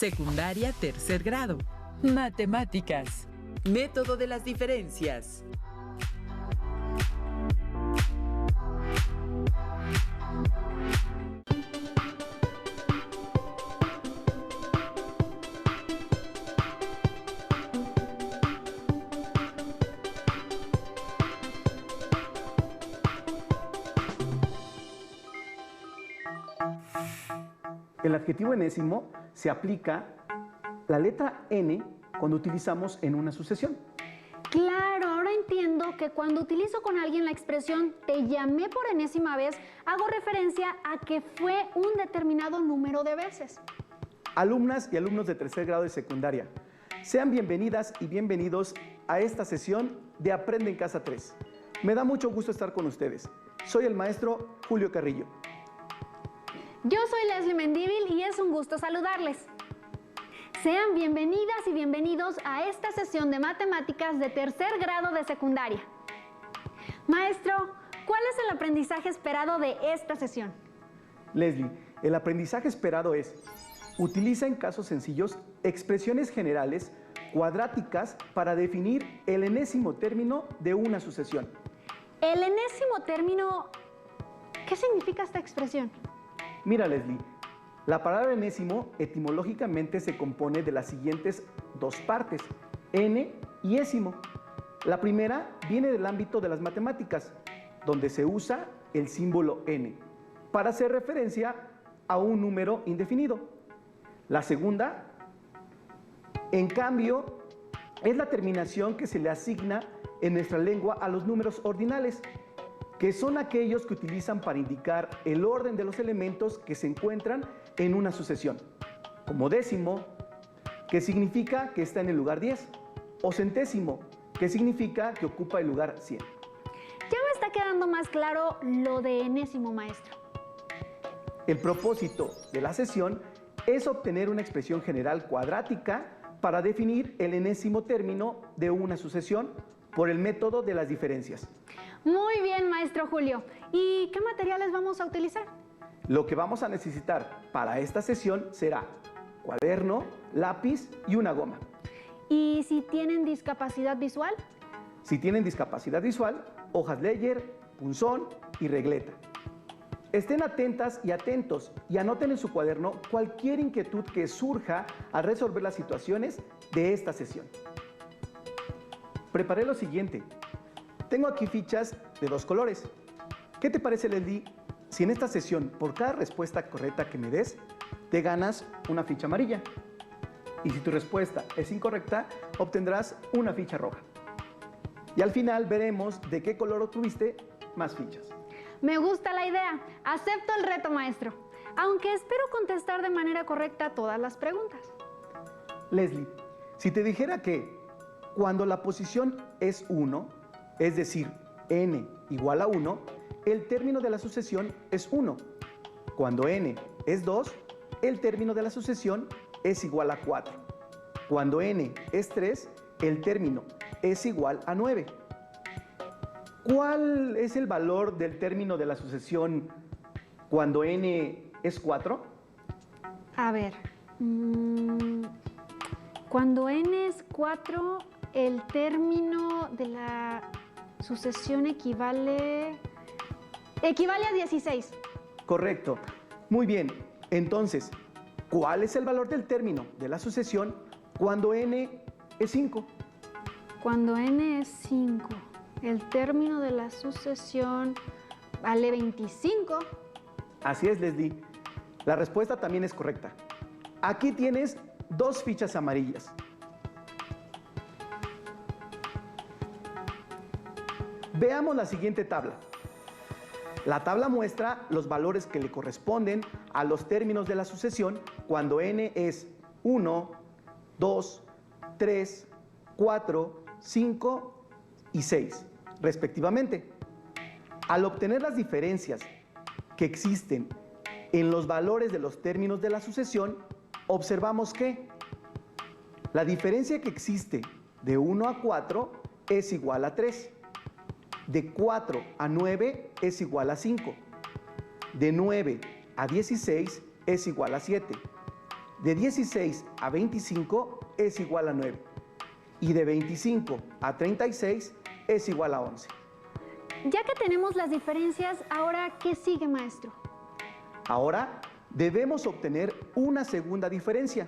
Secundaria tercer grado. Matemáticas. Método de las diferencias. El adjetivo enésimo se aplica la letra n cuando utilizamos en una sucesión. Claro, ahora entiendo que cuando utilizo con alguien la expresión te llamé por enésima vez, hago referencia a que fue un determinado número de veces. Alumnas y alumnos de tercer grado de secundaria, sean bienvenidas y bienvenidos a esta sesión de Aprende en Casa 3. Me da mucho gusto estar con ustedes. Soy el maestro Julio Carrillo. Yo soy Leslie Mendívil y es un gusto saludarles. Sean bienvenidas y bienvenidos a esta sesión de matemáticas de tercer grado de secundaria. Maestro, ¿cuál es el aprendizaje esperado de esta sesión? Leslie, el aprendizaje esperado es: utiliza en casos sencillos expresiones generales cuadráticas para definir el enésimo término de una sucesión. El enésimo término, ¿qué significa esta expresión? Mira, Leslie, la palabra enésimo etimológicamente se compone de las siguientes dos partes, n y ésimo. La primera viene del ámbito de las matemáticas, donde se usa el símbolo n para hacer referencia a un número indefinido. La segunda, en cambio, es la terminación que se le asigna en nuestra lengua a los números ordinales, que son aquellos que utilizan para indicar el orden de los elementos que se encuentran en una sucesión, como décimo, que significa que está en el lugar 10, o centésimo, que significa que ocupa el lugar 100. Ya me está quedando más claro lo de enésimo, maestro. El propósito de la sesión es obtener una expresión general cuadrática para definir el enésimo término de una sucesión por el método de las diferencias. Muy bien, maestro Julio. ¿Y qué materiales vamos a utilizar? Lo que vamos a necesitar para esta sesión será cuaderno, lápiz y una goma. ¿Y si tienen discapacidad visual? Si tienen discapacidad visual, hojas Ledger, punzón y regleta. Estén atentas y atentos y anoten en su cuaderno cualquier inquietud que surja al resolver las situaciones de esta sesión. Preparé lo siguiente. Tengo aquí fichas de dos colores. ¿Qué te parece, Leslie, si en esta sesión, por cada respuesta correcta que me des, te ganas una ficha amarilla? Y si tu respuesta es incorrecta, obtendrás una ficha roja. Y al final veremos de qué color obtuviste más fichas. Me gusta la idea. Acepto el reto, maestro. Aunque espero contestar de manera correcta todas las preguntas. Leslie, si te dijera que cuando la posición es 1, es decir, n igual a 1, el término de la sucesión es 1. Cuando n es 2, el término de la sucesión es igual a 4. Cuando n es 3, el término es igual a 9. ¿Cuál es el valor del término de la sucesión cuando n es 4? A ver, cuando n es 4, el término de la sucesión equivale a 16. Correcto. Muy bien. Entonces, ¿cuál es el valor del término de la sucesión cuando n es 5? Cuando n es 5, el término de la sucesión vale 25. Así es, Leslie. La respuesta también es correcta. Aquí tienes dos fichas amarillas. Veamos la siguiente tabla. La tabla muestra los valores que le corresponden a los términos de la sucesión cuando n es 1, 2, 3, 4, 5 y 6, respectivamente. Al obtener las diferencias que existen en los valores de los términos de la sucesión, observamos que la diferencia que existe de 1 a 4 es igual a 3. De 4 a 9 es igual a 5. De 9 a 16 es igual a 7. de 16 a 25 es igual a 9 y de 25 a 36 es igual a 11. Ya que tenemos las diferencias, ahora, ¿qué sigue, maestro? Ahora debemos obtener una segunda diferencia,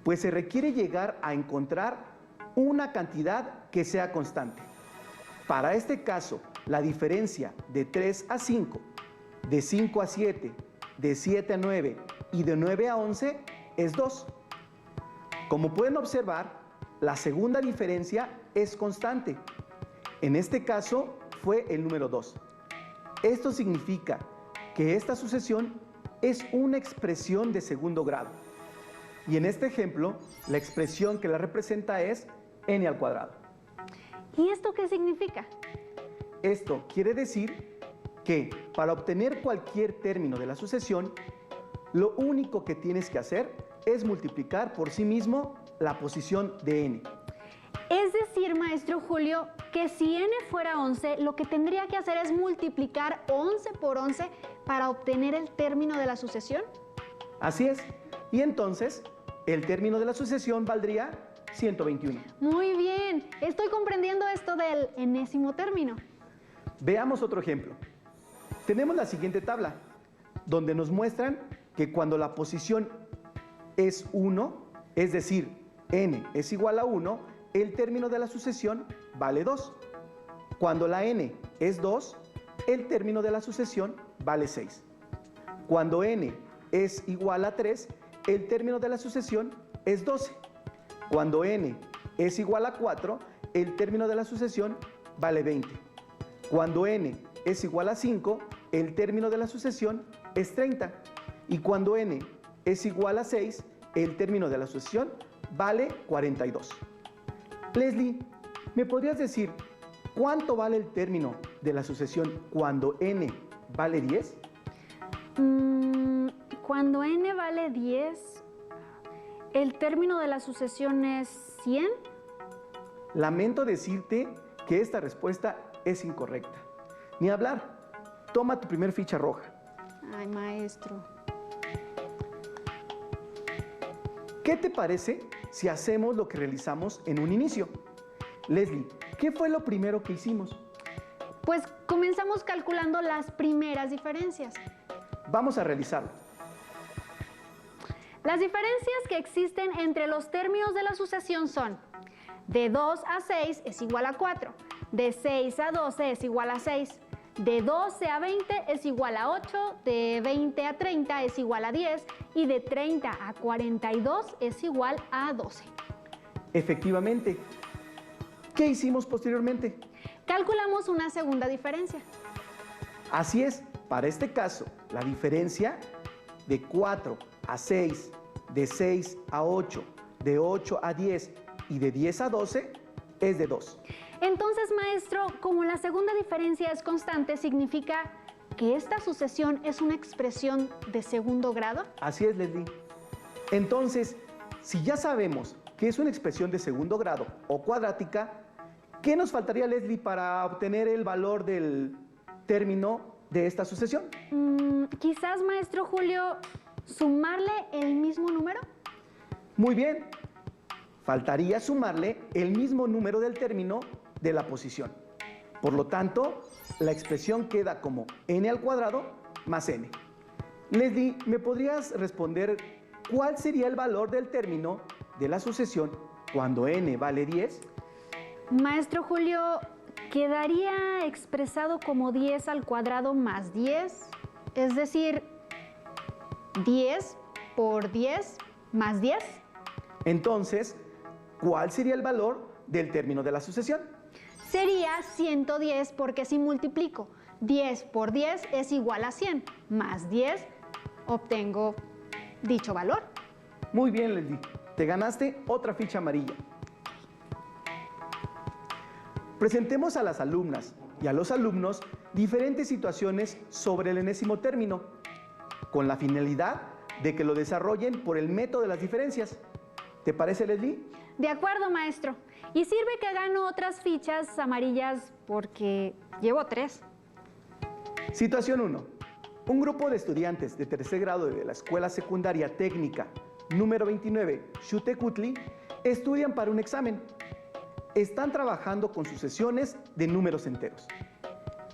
pues se requiere llegar a encontrar una cantidad que sea constante. Para este caso, la diferencia de 3 a 5, de 5 a 7, de 7 a 9 y de 9 a 11 es 2. Como pueden observar, la segunda diferencia es constante. En este caso fue el número 2. Esto significa que esta sucesión es una expresión de segundo grado. Y en este ejemplo, la expresión que la representa es n al cuadrado. ¿Y esto qué significa? Esto quiere decir que para obtener cualquier término de la sucesión, lo único que tienes que hacer es multiplicar por sí mismo la posición de n. Es decir, maestro Julio, que si n fuera 11, lo que tendría que hacer es multiplicar 11 por 11 para obtener el término de la sucesión. Así es. Y entonces, el término de la sucesión valdría 121. Muy bien, estoy comprendiendo esto del enésimo término. Veamos otro ejemplo. Tenemos la siguiente tabla, donde nos muestran que cuando la posición es 1, es decir, n es igual a 1, el término de la sucesión vale 2. Cuando la n es 2, el término de la sucesión vale 6. Cuando n es igual a 3, el término de la sucesión es 12. Cuando n es igual a 4, el término de la sucesión vale 20. Cuando n es igual a 5, el término de la sucesión es 30. Y cuando n es igual a 6, el término de la sucesión vale 42. Leslie, ¿me podrías decir cuánto vale el término de la sucesión cuando n vale 10? Cuando n vale 10, ¿el término de la sucesión es 100? Lamento decirte que esta respuesta es incorrecta. Ni hablar. Toma tu primer ficha roja. Ay, maestro. ¿Qué te parece si hacemos lo que realizamos en un inicio? Leslie, ¿qué fue lo primero que hicimos? Pues comenzamos calculando las primeras diferencias. Vamos a realizarlo. Las diferencias que existen entre los términos de la sucesión son: de 2 a 6 es igual a 4, de 6 a 12 es igual a 6, de 12 a 20 es igual a 8, de 20 a 30 es igual a 10 y de 30 a 42 es igual a 12. Efectivamente. ¿Qué hicimos posteriormente? Calculamos una segunda diferencia. Así es, para este caso, la diferencia de 4 a 6, de 6 a 8, de 8 a 10 y de 10 a 12 es de 2. Entonces, maestro, como la segunda diferencia es constante, ¿significa que esta sucesión es una expresión de segundo grado? Así es, Leslie. Entonces, si ya sabemos que es una expresión de segundo grado o cuadrática, ¿qué nos faltaría, Leslie, para obtener el valor del término de esta sucesión? Quizás, maestro Julio, ¿sumarle el mismo número? Muy bien. Faltaría sumarle el mismo número del término de la posición. Por lo tanto, la expresión queda como n al cuadrado más n. Leslie, ¿me podrías responder cuál sería el valor del término de la sucesión cuando n vale 10? Maestro Julio, quedaría expresado como 10 al cuadrado más 10, es decir, 10 por 10 más 10. Entonces, ¿cuál sería el valor del término de la sucesión? Sería 110 porque si multiplico 10 por 10 es igual a 100, más 10 obtengo dicho valor. Muy bien, Leslie. Te ganaste otra ficha amarilla. Presentemos a las alumnas y a los alumnos diferentes situaciones sobre el enésimo término, con la finalidad de que lo desarrollen por el método de las diferencias. ¿Te parece, Leslie? De acuerdo, maestro. Y sirve que gano otras fichas amarillas porque llevo 3. Situación 1. Un grupo de estudiantes de tercer grado de la Escuela Secundaria Técnica número 29, Xiuhtecuhtli, estudian para un examen. Están trabajando con sucesiones de números enteros.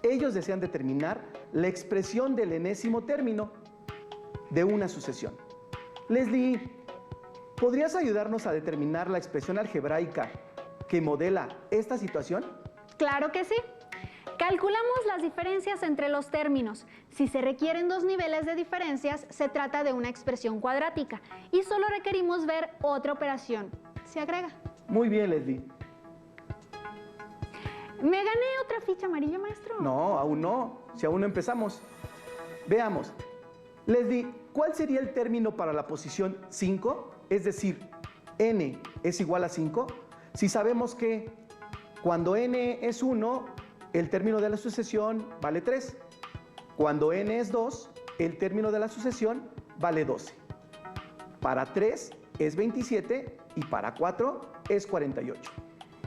Ellos desean determinar la expresión del enésimo término de una sucesión. Leslie, ¿podrías ayudarnos a determinar la expresión algebraica que modela esta situación? Claro que sí. Calculamos las diferencias entre los términos. Si se requieren 2 niveles de diferencias, se trata de una expresión cuadrática y solo requerimos ver otra operación. Se agrega. Muy bien, Leslie. ¿Me gané otra ficha amarilla, maestro? No, aún no, si aún no empezamos. Veamos. Leslie, ¿cuál sería el término para la posición 5? Es decir, n es igual a 5. Si sabemos que cuando n es 1, el término de la sucesión vale 3. Cuando n es 2, el término de la sucesión vale 12. Para 3 es 27 y para 4 es 48.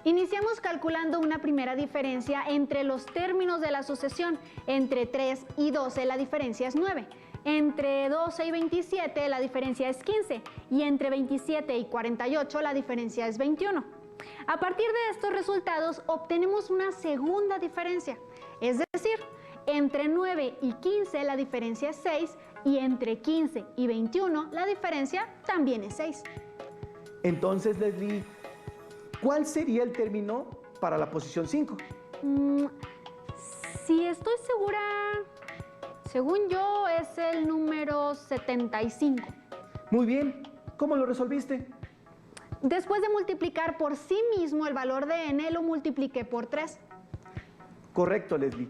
Iniciamos calculando una primera diferencia entre los términos de la sucesión. Entre 3 y 12 la diferencia es 9. Entre 12 y 27 la diferencia es 15. Y entre 27 y 48 la diferencia es 21. A partir de estos resultados obtenemos una segunda diferencia. Es decir, entre 9 y 15 la diferencia es 6 y entre 15 y 21 la diferencia también es 6. Entonces, Leslie, ¿cuál sería el término para la posición 5? Si estoy segura, según yo es el número 75. Muy bien, ¿cómo lo resolviste? Después de multiplicar por sí mismo el valor de n, lo multipliqué por 3. Correcto, Leslie.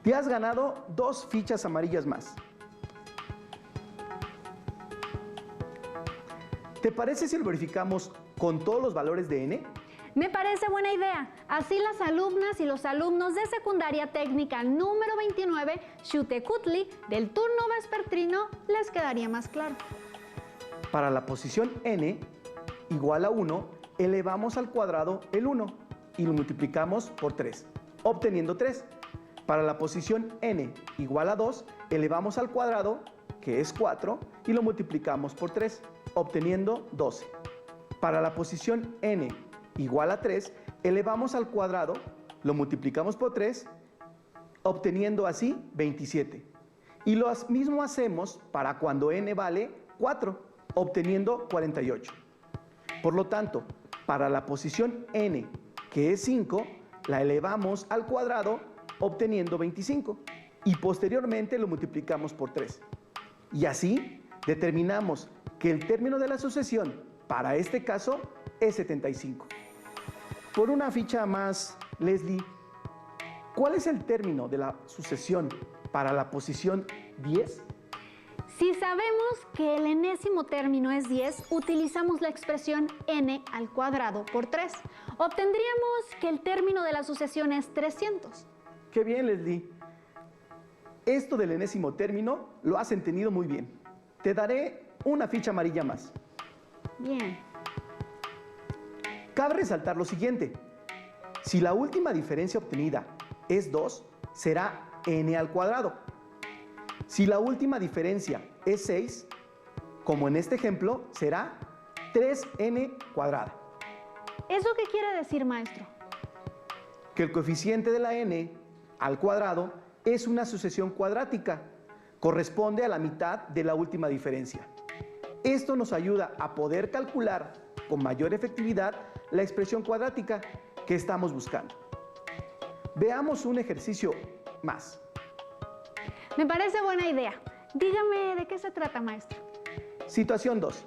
Te has ganado 2 fichas amarillas más. ¿Te parece si lo verificamos con todos los valores de n? Me parece buena idea. Así las alumnas y los alumnos de secundaria técnica número 29, Xiuhtecuhtli, del turno vespertino, les quedaría más claro. Para la posición n igual a 1, elevamos al cuadrado el 1 y lo multiplicamos por 3, obteniendo 3. Para la posición n igual a 2, elevamos al cuadrado, que es 4, y lo multiplicamos por 3, obteniendo 12. Para la posición n igual a 3, elevamos al cuadrado, lo multiplicamos por 3, obteniendo así 27. Y lo mismo hacemos para cuando n vale 4, obteniendo 48. Por lo tanto, para la posición n, que es 5, la elevamos al cuadrado, obteniendo 25. Y posteriormente lo multiplicamos por 3. Y así determinamos que el término de la sucesión, para este caso, es 75. Por una ficha más, Leslie, ¿cuál es el término de la sucesión para la posición 10? Si sabemos que el enésimo término es 10, utilizamos la expresión n al cuadrado por 3. Obtendríamos que el término de la sucesión es 300. ¡Qué bien, Leslie! Esto del enésimo término lo has entendido muy bien. Te daré una ficha amarilla más. Bien. Cabe resaltar lo siguiente. Si la última diferencia obtenida es 2, será n al cuadrado. Si la última diferencia es 6, como en este ejemplo, será 3n cuadrada. ¿Eso qué quiere decir, maestro? Que el coeficiente de la n al cuadrado es una sucesión cuadrática. Corresponde a la mitad de la última diferencia. Esto nos ayuda a poder calcular con mayor efectividad la expresión cuadrática que estamos buscando. Veamos un ejercicio más. Me parece buena idea. Dígame de qué se trata, maestro. Situación 2.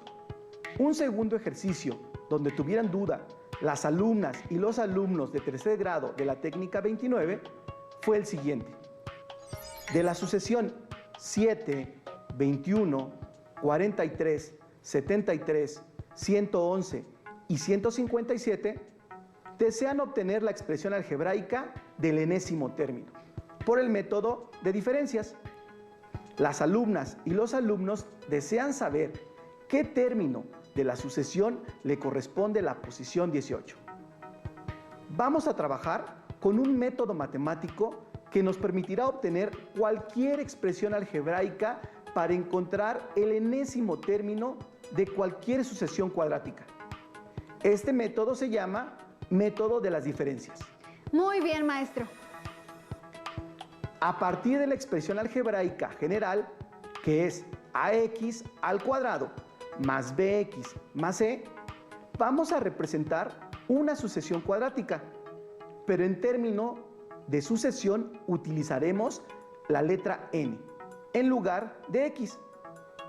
Un segundo ejercicio donde tuvieran duda las alumnas y los alumnos de tercer grado de la técnica 29 fue el siguiente. De la sucesión 7, 21, 43, 73, 111 y 157, desean obtener la expresión algebraica del enésimo término por el método de diferencias. Las alumnas y los alumnos desean saber qué término de la sucesión le corresponde a la posición 18. Vamos a trabajar con un método matemático que nos permitirá obtener cualquier expresión algebraica para encontrar el enésimo término de cualquier sucesión cuadrática. Este método se llama método de las diferencias. Muy bien, maestro. A partir de la expresión algebraica general, que es ax al cuadrado más bx más c, vamos a representar una sucesión cuadrática, pero en términos de sucesión utilizaremos la letra n en lugar de x.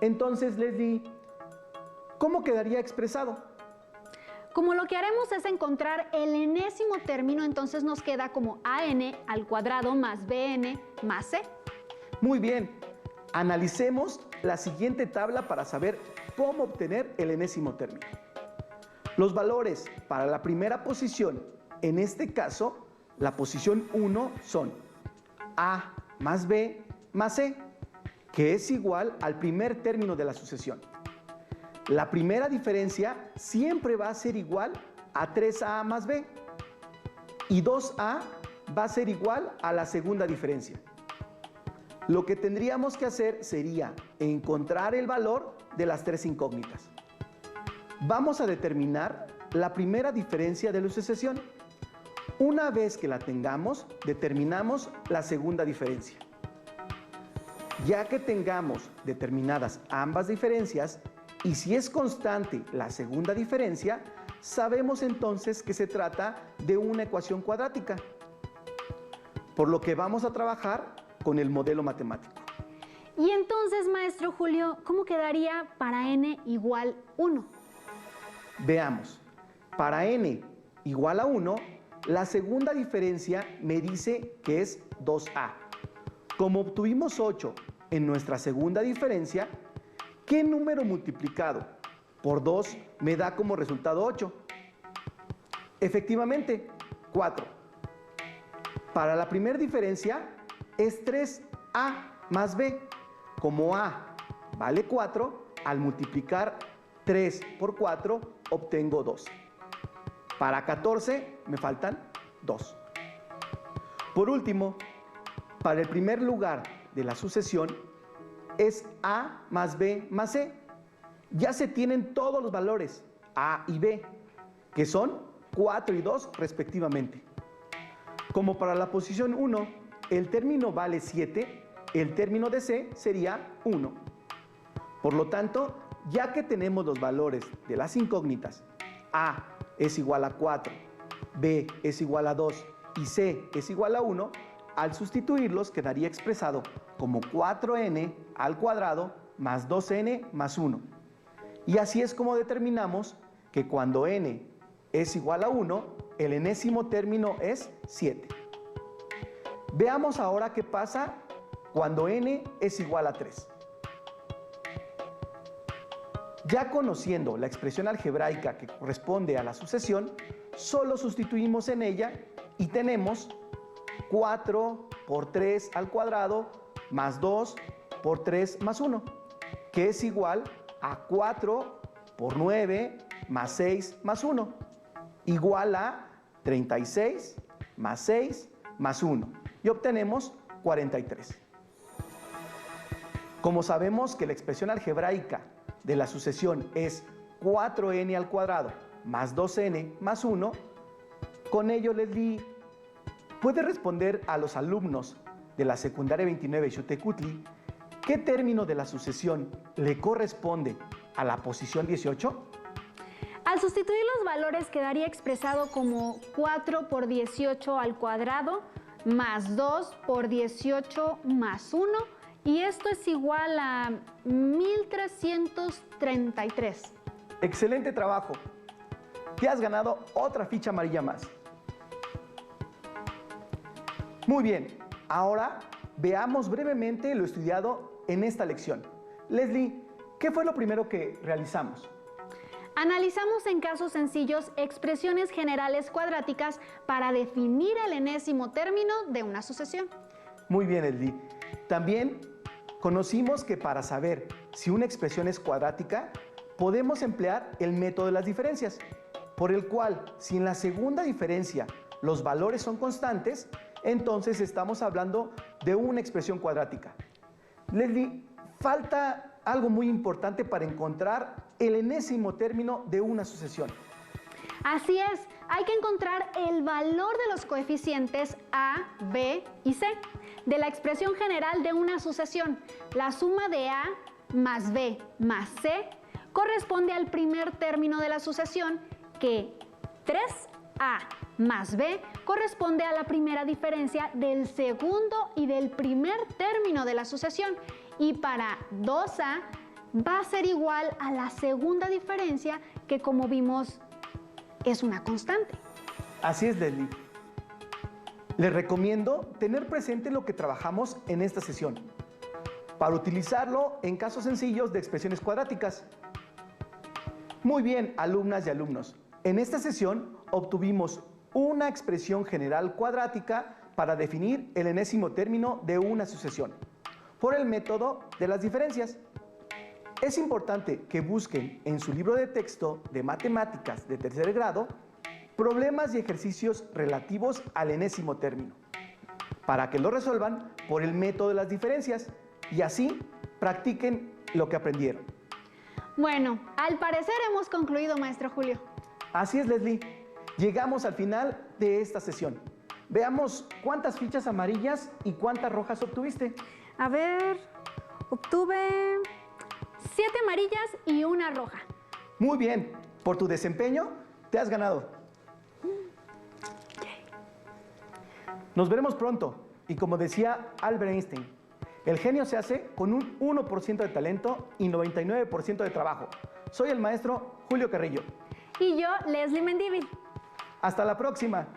Entonces, Leslie, ¿cómo quedaría expresado? Como lo que haremos es encontrar el enésimo término, entonces nos queda como an al cuadrado más bn más c. Muy bien, analicemos la siguiente tabla para saber cómo obtener el enésimo término. Los valores para la primera posición, en este caso, la posición 1 son a más b más c, que es igual al primer término de la sucesión. La primera diferencia siempre va a ser igual a 3a más b y 2a va a ser igual a la segunda diferencia. Lo que tendríamos que hacer sería encontrar el valor de las tres incógnitas. Vamos a determinar la primera diferencia de la sucesión. Una vez que la tengamos, determinamos la segunda diferencia. Ya que tengamos determinadas ambas diferencias, y si es constante la segunda diferencia, sabemos entonces que se trata de una ecuación cuadrática, por lo que vamos a trabajar con el modelo matemático. Y entonces, maestro Julio, ¿cómo quedaría para n igual 1? Veamos, para n igual a 1, la segunda diferencia me dice que es 2a. Como obtuvimos 8 en nuestra segunda diferencia, ¿qué número multiplicado por 2 me da como resultado 8? Efectivamente, 4. Para la primera diferencia es 3a más b. Como a vale 4, al multiplicar 3 por 4 obtengo 2. Para 14 me faltan 2. Por último, para el primer lugar de la sucesión es a más b más c. Ya se tienen todos los valores a y b, que son 4 y 2 respectivamente. Como para la posición 1, el término vale 7, el término de c sería 1. Por lo tanto, ya que tenemos los valores de las incógnitas, a es igual a 4, b es igual a 2 y c es igual a 1, al sustituirlos quedaría expresado como 4n al cuadrado más 2n más 1. Y así es como determinamos que cuando n es igual a 1, el enésimo término es 7. Veamos ahora qué pasa cuando n es igual a 3. Ya conociendo la expresión algebraica que corresponde a la sucesión, solo sustituimos en ella y tenemos 4 por 3 al cuadrado más 2 por 3 más 1, que es igual a 4 por 9 más 6 más 1, igual a 36 más 6 más 1, y obtenemos 43. Como sabemos que la expresión algebraica de la sucesión es 4n al cuadrado más 2n más 1, con ello les di. ¿Puede responder a los alumnos de la secundaria 29 Xutecutli qué término de la sucesión le corresponde a la posición 18? Al sustituir los valores quedaría expresado como 4 por 18 al cuadrado más 2 por 18 más 1, y esto es igual a 1333. Excelente trabajo. Te has ganado otra ficha amarilla más. Muy bien, ahora veamos brevemente lo estudiado en esta lección. Leslie, ¿qué fue lo primero que realizamos? Analizamos en casos sencillos expresiones generales cuadráticas para definir el enésimo término de una sucesión. Muy bien, Leslie. También conocimos que para saber si una expresión es cuadrática, podemos emplear el método de las diferencias, por el cual, si en la segunda diferencia los valores son constantes, entonces estamos hablando de una expresión cuadrática. Leslie, falta algo muy importante para encontrar el enésimo término de una sucesión. Así es, hay que encontrar el valor de los coeficientes A, B y C de la expresión general de una sucesión. La suma de A más B más C corresponde al primer término de la sucesión, que 3A más B corresponde a la primera diferencia del segundo y del primer término de la sucesión, y para 2A va a ser igual a la segunda diferencia, que como vimos es una constante. Así es, Leslie. Les recomiendo tener presente lo que trabajamos en esta sesión para utilizarlo en casos sencillos de expresiones cuadráticas. Muy bien, alumnas y alumnos. En esta sesión obtuvimos una expresión general cuadrática para definir el enésimo término de una sucesión por el método de las diferencias. Es importante que busquen en su libro de texto de matemáticas de tercer grado problemas y ejercicios relativos al enésimo término, para que lo resuelvan por el método de las diferencias y así practiquen lo que aprendieron. Bueno, al parecer hemos concluido, maestro Julio. Así es, Leslie. Llegamos al final de esta sesión. Veamos cuántas fichas amarillas y cuántas rojas obtuviste. A ver, obtuve 7 amarillas y una roja. Muy bien, por tu desempeño te has ganado. Nos veremos pronto y como decía Albert Einstein, el genio se hace con un 1% de talento y 99% de trabajo. Soy el maestro Julio Carrillo. Y yo, Leslie Mendívil. Hasta la próxima.